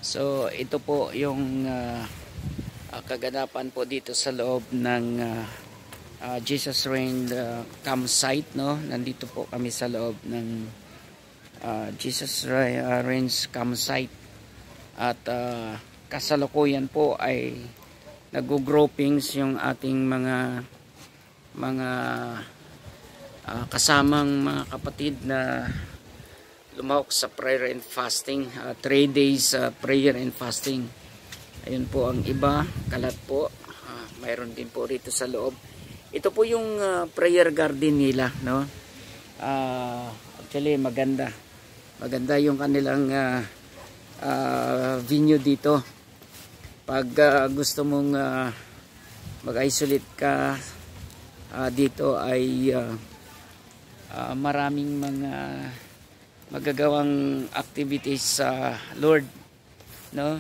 So ito po yung kaganapan po dito sa loob ng Jesus Reign campsite, no? Nandito po kami sa loob ng Jesus Reigns campsite at kasalukuyan po ay nag-groupings yung ating mga kasamang mga kapatid na lumahok sa prayer and fasting, 3 days prayer and fasting. Ayun po ang iba, kalat po. Mayroon din po rito sa loob. Ito po yung prayer garden nila, no? Actually maganda. Maganda yung kanilang venue dito. Pag gusto mong mag-isolate ka dito ay maraming mga magagawang activities sa Lord, no?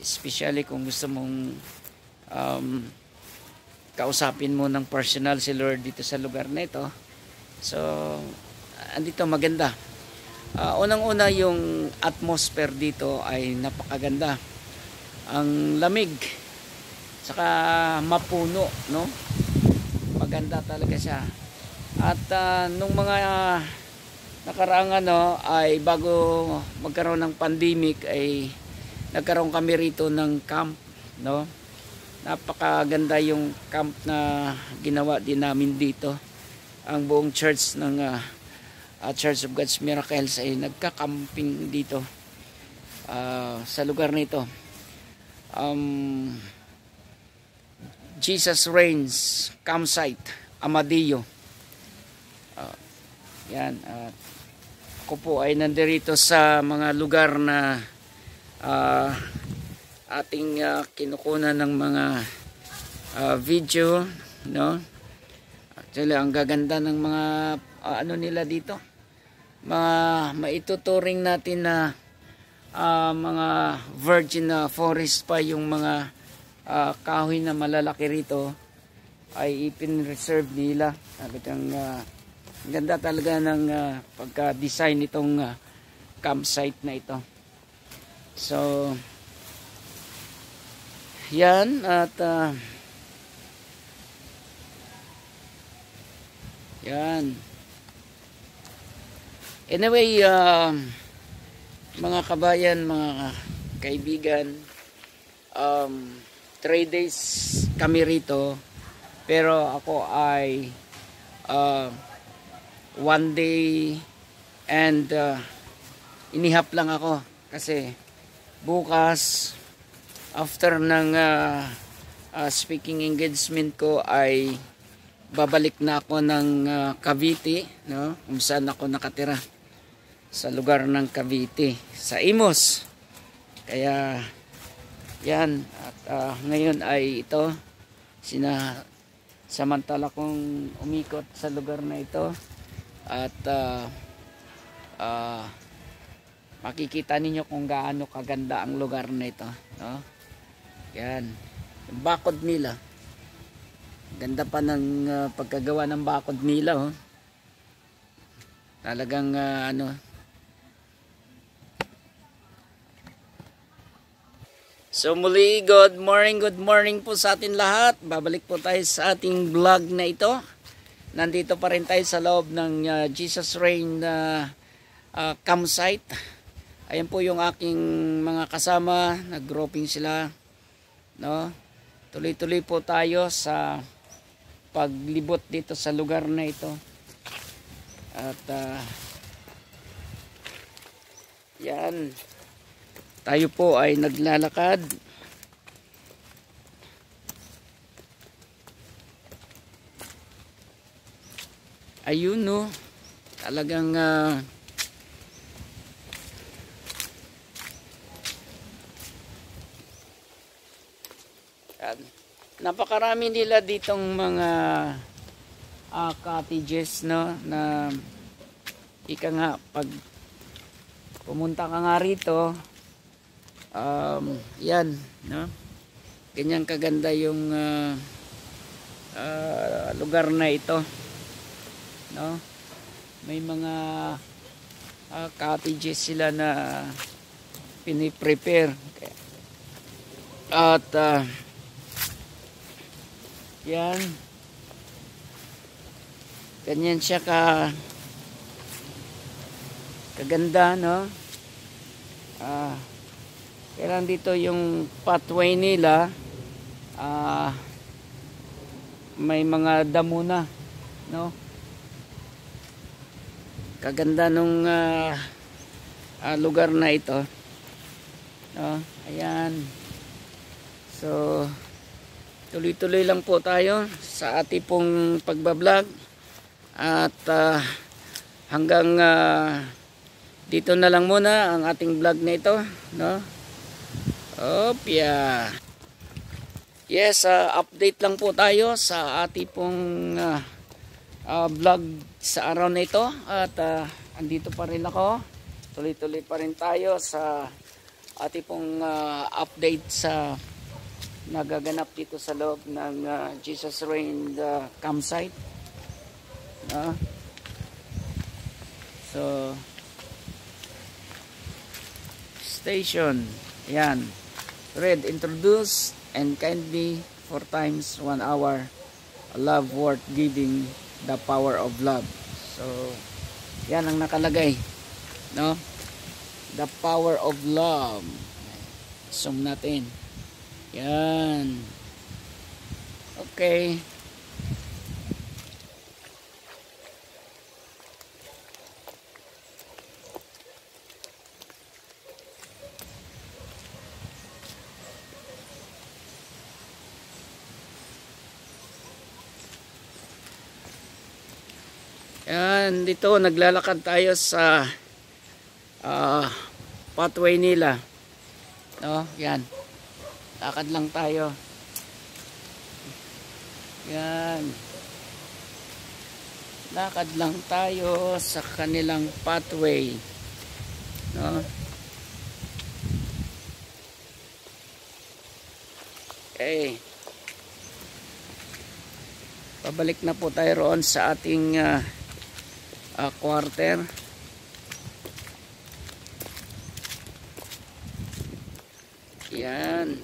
Especially kung gusto mong kausapin mo ng personal si Lord dito sa lugar na ito. So andito maganda. Unang-una yung atmosphere dito ay napakaganda. Ang lamig, saka mapuno, no? Maganda talaga siya. At nung mga nakaraang ay bago magkaroon ng pandemic ay nagkaroon kami rito ng camp, no? Napakaganda yung camp na ginawa din namin dito. Ang buong church ng Church of God's Miracles ay nagka-camping dito sa lugar nito. Jesus Reigns campsite, Amadillo. Yan. Ako po ay nandirito sa mga lugar na ating kinukunan ng mga video, no? Actually, ang gaganda ng mga nila dito. Mga maituturing natin na mga virgin forest pa yung mga kahoy na malalaki rito ay ipin-reserve nila. Talagang ganda talaga ng pagka-design nitong campsite na ito. So yan, at yan. Anyway, mga kabayan, mga kaibigan, 3 days kami rito, pero ako ay 1 day and inihap lang ako kasi bukas after ng speaking engagement ko ay babalik na ako ng Cavite, no? Kung saan ako nakatira sa lugar ng Cavite, sa Imus. Kaya yan, at ngayon ay ito samantala kong umikot sa lugar na ito at makikita ninyo kung gaano kaganda ang lugar na ito, no? Yan, yung bakod nila, ganda pa ng pagkagawa ng bakod nila, oh. Talagang So muli, good morning po sa atin lahat. Babalik po tayo sa ating vlog na ito. Nandito pa rin tayo sa loob ng Jesus Reign campsite. Ayan po yung aking mga kasama, nag-grouping sila, no? Tuloy-tuloy po tayo sa paglibot dito sa lugar na ito. At yan, tayo po ay naglalakad. Ayun, no? Talagang napakarami nila ditong mga cottages, no? Na ika nga, pag pumunta ka nga rito, yan, no? Ganyan kaganda yung lugar na ito, no? May mga cottages sila na piniprepare. At yan, ganyan siya kaganda, no? Kailan dito yung pathway nila, may mga damo na, no? Kaganda nung lugar na ito, no? Ayan. So tuloy-tuloy lang po tayo sa ating pong pagbablog at hanggang dito na lang muna ang ating vlog na ito, no? Opya. Yes, update lang po tayo sa ating pong vlog sa araw na ito at andito pa rin ako. Tuloy-tuloy pa rin tayo sa ating pong update sa nagaganap dito sa loob ng Jesus Reign campsite. So station, yan, read, introduce and kindly 4 times 1 hour, a love worth giving, the power of love. So yan ang nakalagay, no? The power of love. Zoom natin. Yan. Okay. Yan, dito naglalakad tayo sa pathway nila, no? Yan, lakad lang tayo. Yan, lakad lang tayo sa kanilang pathway, no? Okay, pabalik na po tayo roon sa ating quarter. Yan.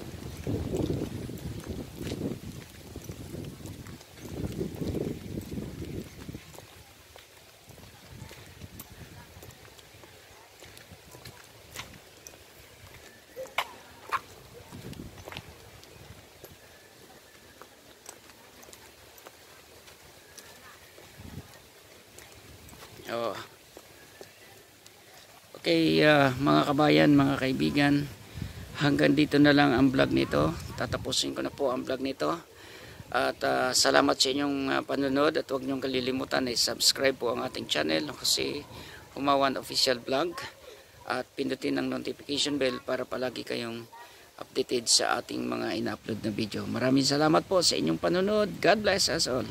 Oh. Okay, mga kabayan, mga kaibigan, hanggang dito na lang ang vlog nito. Tatapusin ko na po ang vlog nito. At salamat sa inyong panonood at huwag niyong kalilimutan na i-subscribe po ang ating channel kasi Humawan Official Vlog at pindutin ang notification bell para palagi kayong updated sa ating mga ina-upload na video. Maraming salamat po sa inyong panonood. God bless us all.